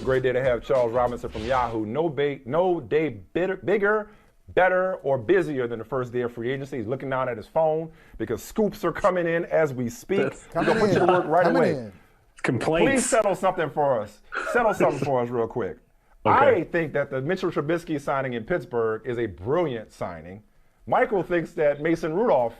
great day to have Charles Robinson from Yahoo. No day bigger, better, or busier than the first day of free agency. He's looking down at his phone because scoops are coming in as we speak. We're going to put you to work right away. Complaints. Please settle something for us. Settle something for us real quick. Okay. I think that the Mitchell Trubisky signing in Pittsburgh is a brilliant signing. Michael thinks that Mason Rudolph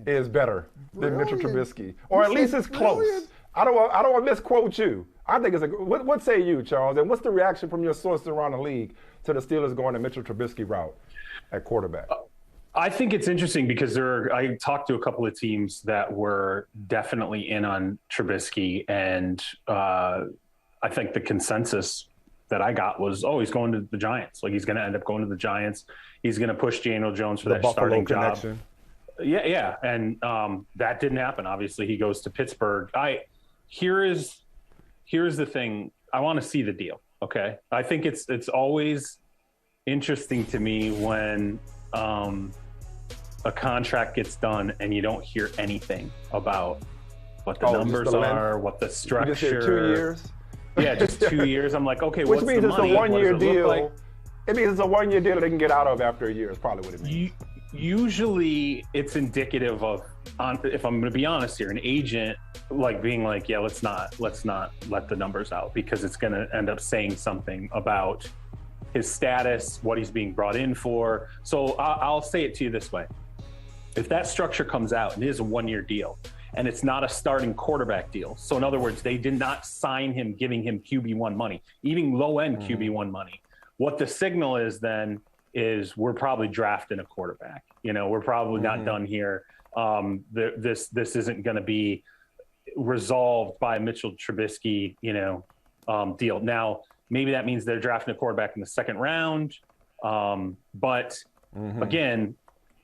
is better than Mitchell Trubisky, or at least it's close. I don't want to misquote you. I think it's what say you, Charles? And what's the reaction from your sources around the league to the Steelers going the Mitchell Trubisky route at quarterback? I think it's interesting because I talked to a couple of teams that were definitely in on Trubisky, and I think the consensus that I got was, he's going to the Giants. Like, he's going to end up going to the Giants. He's going to push Daniel Jones for that starting job. Yeah. And that didn't happen. Obviously, he goes to Pittsburgh. Here's the thing. I want to see the deal. Okay. I think it's always interesting to me when a contract gets done and you don't hear anything about what the numbers are, what the structure. You just hear 2 years? Yeah, just 2 years. I'm like, okay, which what's means the it's money? A 1 year deal. Like? It means it's a 1 year deal that they can get out of after a year. Is probably what it means. Usually, it's indicative of, if I'm going to be honest here, an agent being like, yeah, let's not let the numbers out because it's going to end up saying something about his status, what he's being brought in for. So I'll say it to you this way: if that structure comes out and it is a 1 year deal, and it's not a starting quarterback deal. So in other words, they did not sign him giving him QB1 money, even low-end QB1 money. What the signal is then is we're probably drafting a quarterback. We're probably not done here. This isn't going to be resolved by Mitchell Trubisky, deal. Now, maybe that means they're drafting a quarterback in the second round. But again,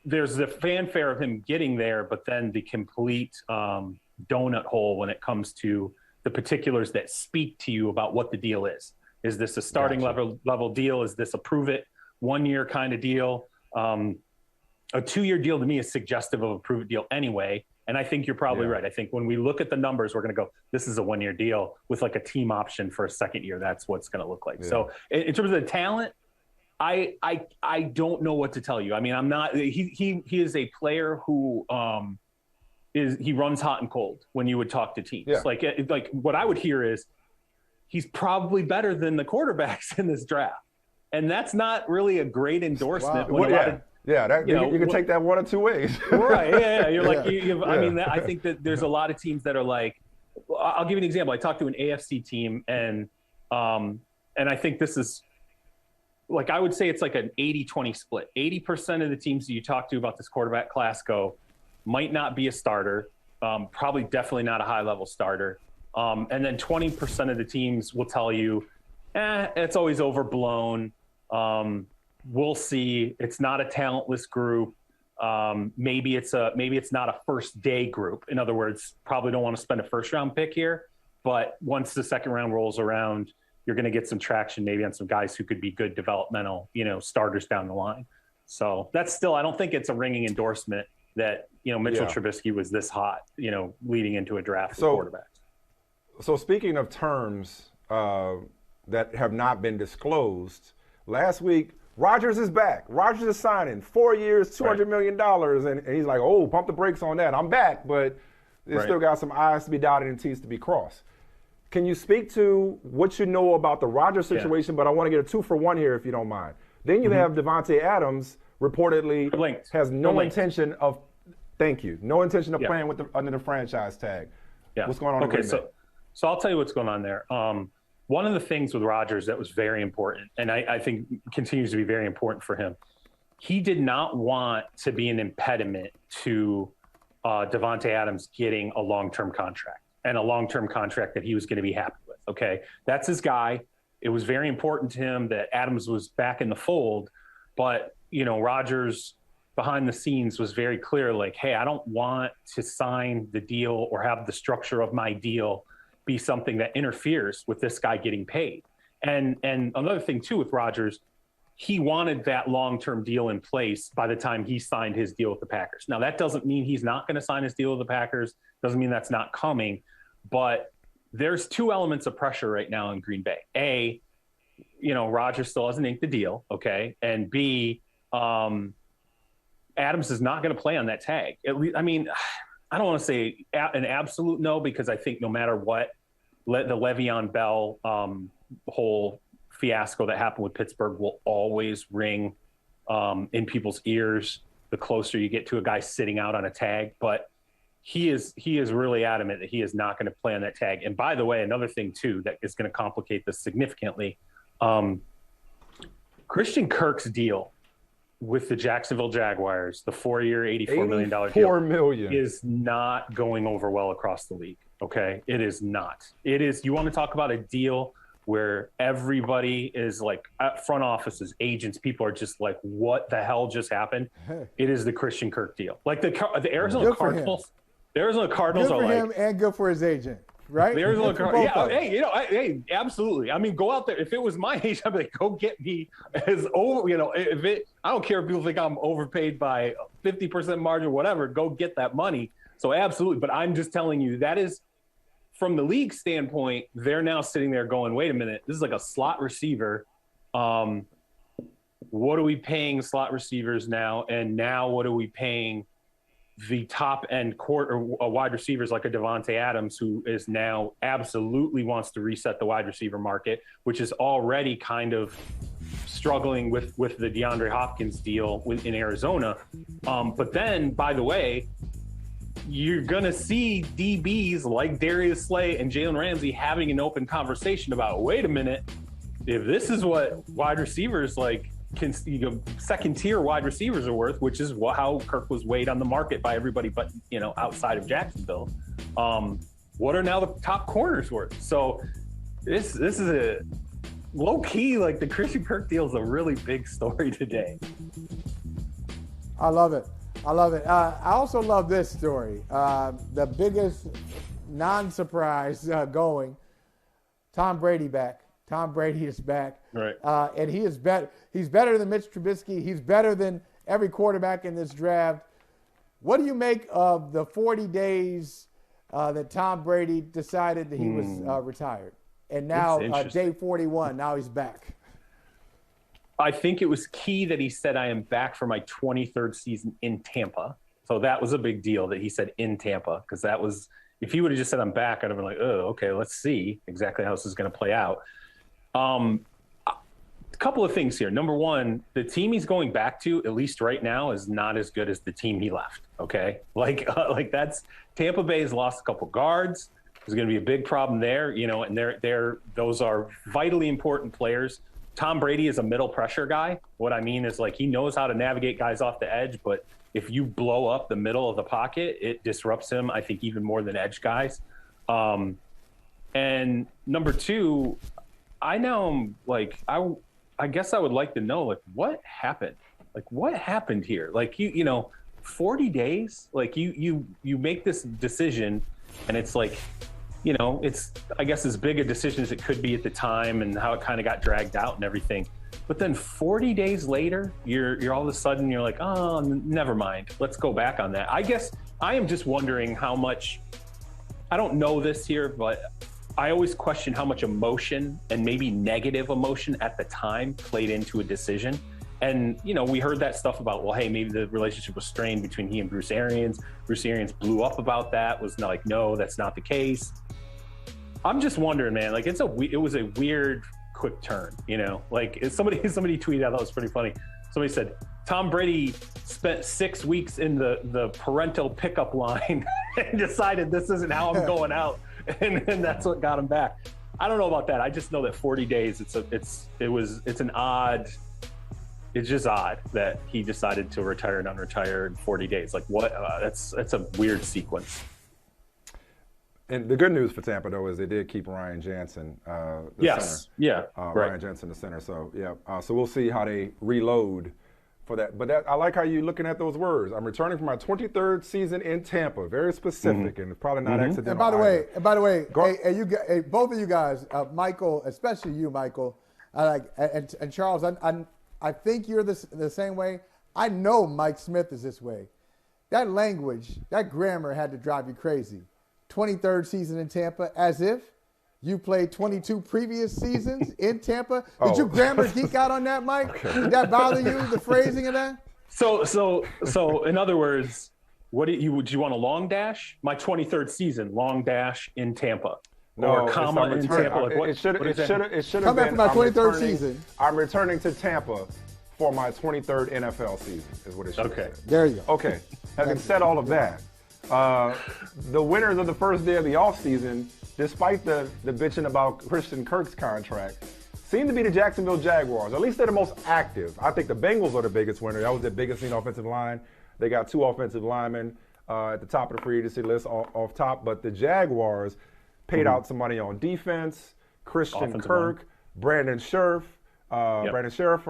there's the fanfare of him getting there, but then the complete donut hole when it comes to the particulars that speak to you about what the deal is. Is this a starting level deal? Is this a prove it 1 year kind of deal? A 2 year deal to me is suggestive of a prove it deal anyway. And I think you're probably right. I think when we look at the numbers, we're going to go, this is a 1 year deal with like a team option for a second year. That's what's going to look like. Yeah. So in terms of the talent, I don't know what to tell you. I mean, I'm not. He is a player who he runs hot and cold when you would talk to teams. Yeah. Like what I would hear is he's probably better than the quarterbacks in this draft, and that's not really a great endorsement. Wow. You can take that one or two ways. Right? Yeah. You're like, I mean, I think that there's a lot of teams that are like. I'll give you an example. I talked to an AFC team, and I think this is. Like, I would say it's like an 80-20 split. 80% of the teams that you talk to about this quarterback class might not be a starter, probably definitely not a high-level starter. And then 20% of the teams will tell you, it's always overblown. We'll see. It's not a talentless group. Maybe it's not a first-day group. In other words, probably don't want to spend a first-round pick here. But once the second round rolls around, you're going to get some traction maybe on some guys who could be good developmental, starters down the line. So that's still, I don't think it's a ringing endorsement that, Mitchell Trubisky was this hot, leading into a draft for quarterbacks. So speaking of terms that have not been disclosed, last week, Rodgers is back. Rodgers is signing 4 years, $200 million. And he's like, pump the brakes on that. I'm back, but there's still got some I's to be dotted and T's to be crossed. Can you speak to what you know about the Rodgers situation? But I want to get a 2-for-1 here, if you don't mind. Then you have Davante Adams reportedly has no intention of playing under the franchise tag. Yeah. What's going on? Okay, so I'll tell you what's going on there. One of the things with Rodgers that was very important, and I think continues to be very important for him, he did not want to be an impediment to Davante Adams getting a long-term contract. And a long-term contract that he was going to be happy with. Okay, that's his guy. It was very important to him that Adams was back in the fold, but Rodgers behind the scenes was very clear, like, hey, I don't want to sign the deal or have the structure of my deal be something that interferes with this guy getting paid. And another thing too with Rodgers, he wanted that long-term deal in place by the time he signed his deal with the Packers. Now, that doesn't mean he's not going to sign his deal with the Packers. Doesn't mean that's not coming. But there's two elements of pressure right now in Green Bay. A, Rodgers still hasn't inked the deal, okay? And B, Adams is not going to play on that tag. At least, I mean, I don't want to say an absolute no, because I think no matter what, the Le'Veon Bell whole fiasco that happened with Pittsburgh will always ring in people's ears the closer you get to a guy sitting out on a tag. But he is really adamant that he is not going to play on that tag. And by the way, another thing too that is going to complicate this significantly, Christian Kirk's deal with the Jacksonville Jaguars, the 4-year, $84 million deal, $4 million is not going over well across the league. Okay, it is not. It is. You want to talk about a deal where everybody is like, front offices, agents, people are just like, what the hell just happened? It is the Christian Kirk deal. Like the Arizona Cardinals. The Arizona Cardinals good for are him and good for his agent, right? The Arizona Cardinals. Yeah, hey, absolutely. I mean, go out there. If it was my agent, I'd be like, go get me as over. I don't care if people think I'm overpaid by 50% margin or whatever. Go get that money. So absolutely. But I'm just telling you, that is, from the league standpoint, they're now sitting there going, wait a minute, this is like a slot receiver. What are we paying slot receivers now? And now what are we paying the top end wide receivers like a Davante Adams, who is now absolutely wants to reset the wide receiver market, which is already kind of struggling with the DeAndre Hopkins deal in Arizona. But then, by the way, you're going to see DBs like Darius Slay and Jalen Ramsey having an open conversation about, wait a minute, if this is what wide receivers second tier wide receivers are worth, which is how Kirk was weighed on the market by everybody but outside of Jacksonville, what are now the top corners worth? So this is a low key, like the Christian Kirk deal is a really big story today. I love it. I also love this story. The biggest non-surprise going, Tom Brady back. Tom Brady is back. Right. And he is better. He's better than Mitch Trubisky. He's better than every quarterback in this draft. What do you make of the 40 days that Tom Brady decided that he was retired? And now day 41, now he's back. I think it was key that he said, I am back for my 23rd season in Tampa. So that was a big deal that he said in Tampa, because that was, if he would have just said I'm back, I'd have been like, oh, okay, let's see exactly how this is going to play out. A couple of things here. Number one, the team he's going back to, at least right now, is not as good as the team he left. Okay. Like that's, Tampa Bay has lost a couple guards. There's going to be a big problem there, and those are vitally important players. Tom Brady is a middle pressure guy. What I mean is, like, he knows how to navigate guys off the edge, but if you blow up the middle of the pocket, it disrupts him, I think, even more than edge guys. And number two, I now am like, I guess I would like to know, like, what happened? Like, what happened here? Like, 40 days, like you make this decision, and it's like, it's, I guess, as big a decision as it could be at the time, and how it kind of got dragged out and everything. But then 40 days later, you're all of a sudden, you're like, oh, never mind. Let's go back on that. I guess I am just wondering how much, I don't know this here, but I always question how much emotion, and maybe negative emotion at the time, played into a decision. And, we heard that stuff about, well, hey, maybe the relationship was strained between he and Bruce Arians. Bruce Arians blew up about that, was like, no, that's not the case. I'm just wondering, man, like, it was a weird quick turn, like somebody tweeted out, that was pretty funny. Somebody said, Tom Brady spent 6 weeks in the parental pickup line and decided this isn't how I'm going out. And that's what got him back. I don't know about that. I just know that 40 days, it's just odd that he decided to retire and unretire in 40 days. Like, what? That's a weird sequence. And the good news for Tampa, though, is they did keep Ryan Jensen, the yes. center. Yeah. Right. Ryan Jensen, the center. So, yeah. So we'll see how they reload for that. But I like how you're looking at those words. I'm returning for my 23rd season in Tampa. Very specific, and it's probably not accidental. And by the way, hey, both of you guys, Michael, especially you, Michael, and Charles, I think you're the same way. I know Mike Smith is this way. That language, that grammar had to drive you crazy. 23rd season in Tampa, as if you played 22 previous seasons in Tampa. Did you grammar geek out on that, Mike? Okay. Did that bother you, the phrasing of that? So in other words, would you want a long dash? My 23rd season, long dash in Tampa. No, or comma in Tampa. Like it should have been. Come back for my 23rd season. I'm returning to Tampa for my 23rd NFL season, is what it should Okay. say. There you go. Okay. Having said all of that, the winners of the first day of the offseason, despite the bitching about Christian Kirk's contract, seem to be the Jacksonville Jaguars. At least they're the most active. I think the Bengals are the biggest winner. That was the biggest seen offensive line. They got 2 offensive linemen at the top of the free agency list off top. But the Jaguars paid out some money on defense. Christian Offensive Kirk, line. Brandon Scherf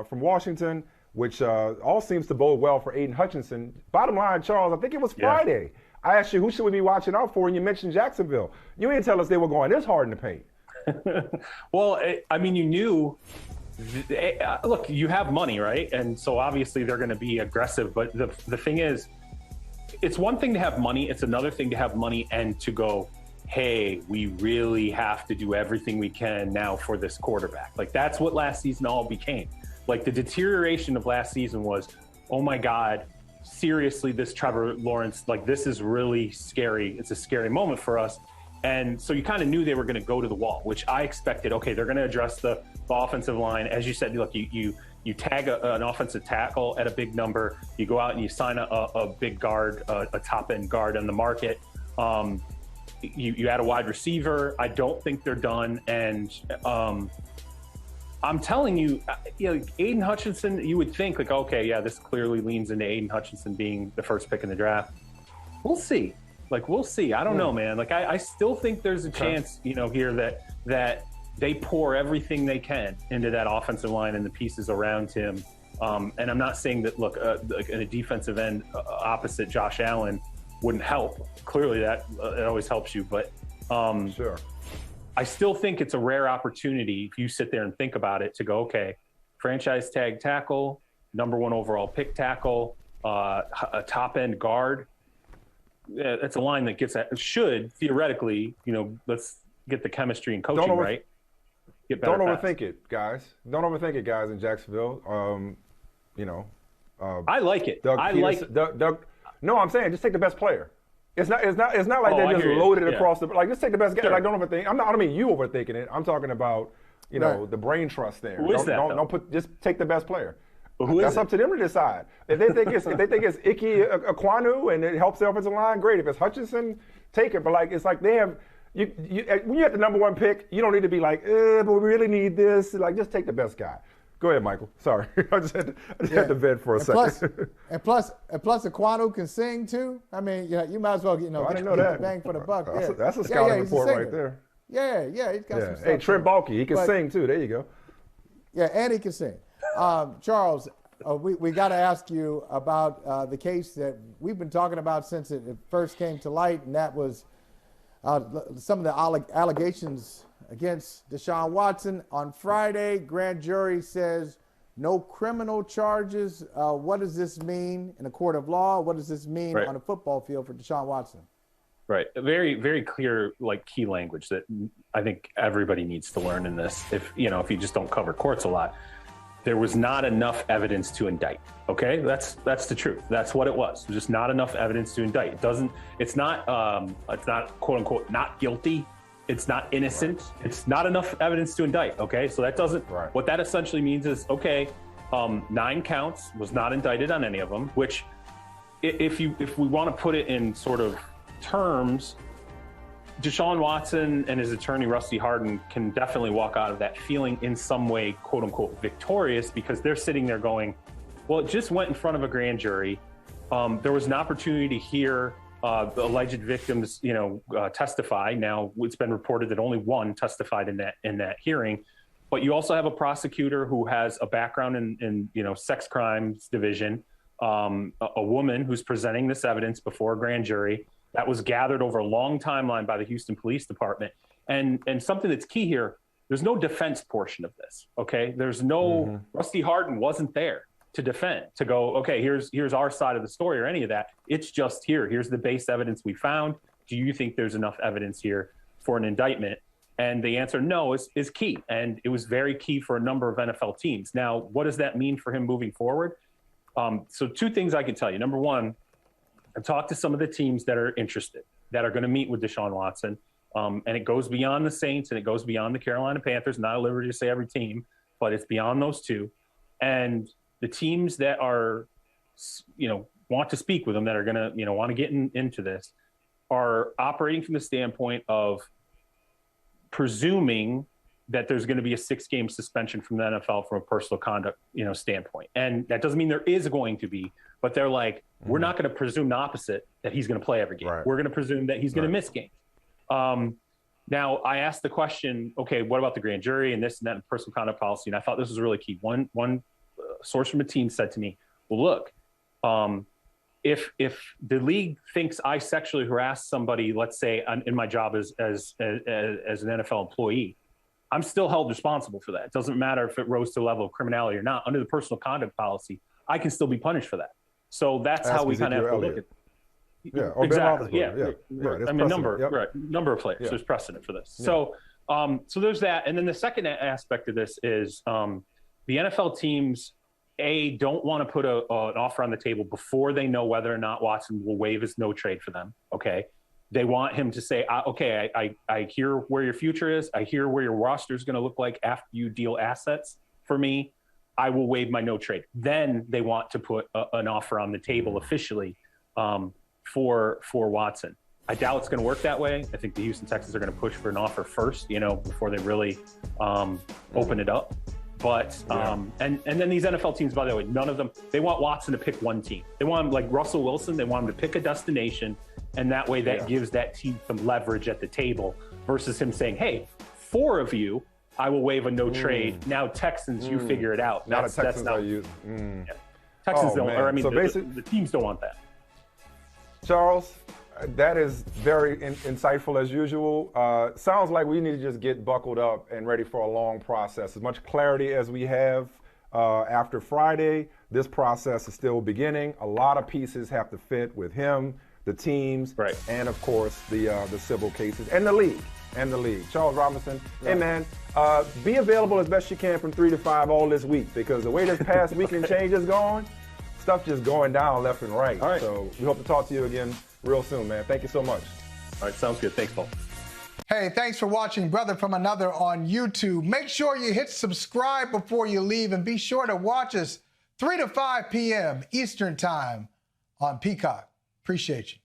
from Washington, which all seems to bode well for Aiden Hutchinson. Bottom line, Charles, I think it was Friday. I asked you, who should we be watching out for, and you mentioned Jacksonville. You didn't tell us they were going this hard in the paint. Well, I mean, you knew. Look, you have money, right? And so obviously they're going to be aggressive. But the thing is, it's one thing to have money. It's another thing to have money and to go, hey, we really have to do everything we can now for this quarterback. Like, that's what last season all became. Like, the deterioration of last season was, oh my God, seriously, this Trevor Lawrence, like, this is really scary. It's a scary moment for us. And so you kind of knew they were going to go to the wall, which I expected. Okay, they're going to address the offensive line. As you said, look, you tag an offensive tackle at a big number. You go out and you sign a big guard, a top-end guard on the market. You add a wide receiver. I don't think they're done. And I'm telling you, Aiden Hutchinson, you would think, like, okay, yeah, this clearly leans into Aiden Hutchinson being the first pick in the draft. We'll see. Like, we'll see. I don't know, man. Like, I still think there's a chance, here that they pour everything they can into that offensive line and the pieces around him. And I'm not saying that, look, in a defensive end opposite Josh Allen wouldn't help. Clearly that it always helps you. But Sure. I still think it's a rare opportunity if you sit there and think about it to go, okay, franchise tag tackle, number 1 overall pick tackle, a top-end guard. Yeah, it's a line that should theoretically, let's get the chemistry and coaching right. Don't overthink it, guys. Don't overthink it, guys, in Jacksonville. I like it. Doug. No, I'm saying just take the best player. It's not like they're just loaded across the. Like, just take the best guy. Sure. Like, don't overthink. I don't mean you overthinking it. I'm talking about the brain trust there. Who is that? Just take the best player. That's up to them to decide. If they think it's Ike Ekwonu and it helps the offensive line, great. If it's Hutchinson, take it. But it's like they have when you have the number 1 pick, you don't need to be like, but we really need this. Like, just take the best guy. Go ahead, Michael. Sorry, I just had to vent for a second. Plus, Ekwonu can sing too. I mean, you might as well get I didn't know that. Bang for the buck. That's a scouting report right there. Yeah, he's got some stuff. Hey, Trent Baalke, he can sing too. There you go. Yeah, and he can sing. Charles, we got to ask you about the case that we've been talking about since it first came to light, and that was some of the allegations against Deshaun Watson. On Friday, grand jury says no criminal charges. What does this mean in a court of law? What does this mean on a football field for Deshaun Watson? Right. Very, very clear, key language that I think everybody needs to learn in this. If you just don't cover courts a lot, there was not enough evidence to indict. Okay. That's the truth. That's what it was. There's just not enough evidence to indict. It's not quote unquote, not guilty. It's not innocent. Right. It's not enough evidence to indict. Okay. So that doesn't, what that essentially means is, okay, 9 counts, was not indicted on any of them, which if we want to put it in sort of terms, Deshaun Watson and his attorney, Rusty Hardin, can definitely walk out of that feeling in some way, quote unquote, victorious, because they're sitting there going, well, it just went in front of a grand jury. There was an opportunity to hear the alleged victims, testify. Now it's been reported that only 1 testified in that hearing, but you also have a prosecutor who has a background in sex crimes division, a woman who's presenting this evidence before a grand jury that was gathered over a long timeline by the Houston Police Department. And something that's key here, there's no defense portion of this, okay? There's no, Rusty Hardin wasn't there to defend, to go, okay, here's our side of the story or any of that. It's just here's the base evidence we found. Do you think there's enough evidence here for an indictment? And the answer no is key. And it was very key for a number of NFL teams. Now, what does that mean for him moving forward? So 2 things I can tell you. Number one, I've talked to some of the teams that are interested, that are going to meet with Deshaun Watson. And it goes beyond the Saints and it goes beyond the Carolina Panthers. Not at liberty to say every team, but it's beyond those 2. And the teams that are, want to speak with him, that are going to, want to get into this, are operating from the standpoint of presuming that there's going to be a 6-game suspension from the NFL from a personal conduct, standpoint. And that doesn't mean there is going to be, but they're like, we're not going to presume the opposite, that he's going to play every game. Right. We're going to presume that he's going to miss games. Now, I asked the question, okay, what about the grand jury and this and that and personal conduct policy? And I thought this was really key. One source from a team said to me, well, look, if the league thinks I sexually harassed somebody, let's say in my job as an NFL employee, I'm still held responsible for that. It doesn't matter if it rose to the level of criminality or not. Under the personal conduct policy, I can still be punished for that. So that's how we kind of have to look at it. Yeah, exactly. Yeah. I mean, number of players. Yeah. There's precedent for this. Yeah. So there's that. And then the second aspect of this is the NFL teams, don't want to put an offer on the table before they know whether or not Watson will waive his no trade for them. Okay. They want him to say, okay, I hear where your future is. I hear where your roster is going to look like after you deal assets for me. I will waive my no trade. Then they want to put an offer on the table officially for Watson. I doubt it's going to work that way. I think the Houston Texans are going to push for an offer first, before they really open it up. But and then these NFL teams, by the way, none of them, they want Watson to pick one team. They want him, like Russell Wilson, they want him to pick a destination, and that way that gives that team some leverage at the table versus him saying, hey, 4 of you, I will waive a no trade. Now Texans, you figure it out. Now the Texans are used. Texans don't, or I mean, so the teams don't want that. Charles, that is very insightful as usual. Sounds like we need to just get buckled up and ready for a long process. As much clarity as we have after Friday, this process is still beginning. A lot of pieces have to fit with him, the teams, and of course the civil cases and the league. Charles Robinson, hey man, be available as best you can from 3 to 5 all this week, because the way this past weekend change is going, stuff just going down left and right. All right. So we hope to talk to you again real soon, man. Thank you so much. All right, sounds good. Thanks, Paul. Hey, thanks for watching Brother from Another on YouTube. Make sure you hit subscribe before you leave, and be sure to watch us 3 to 5 p.m. Eastern Time on Peacock. Appreciate you.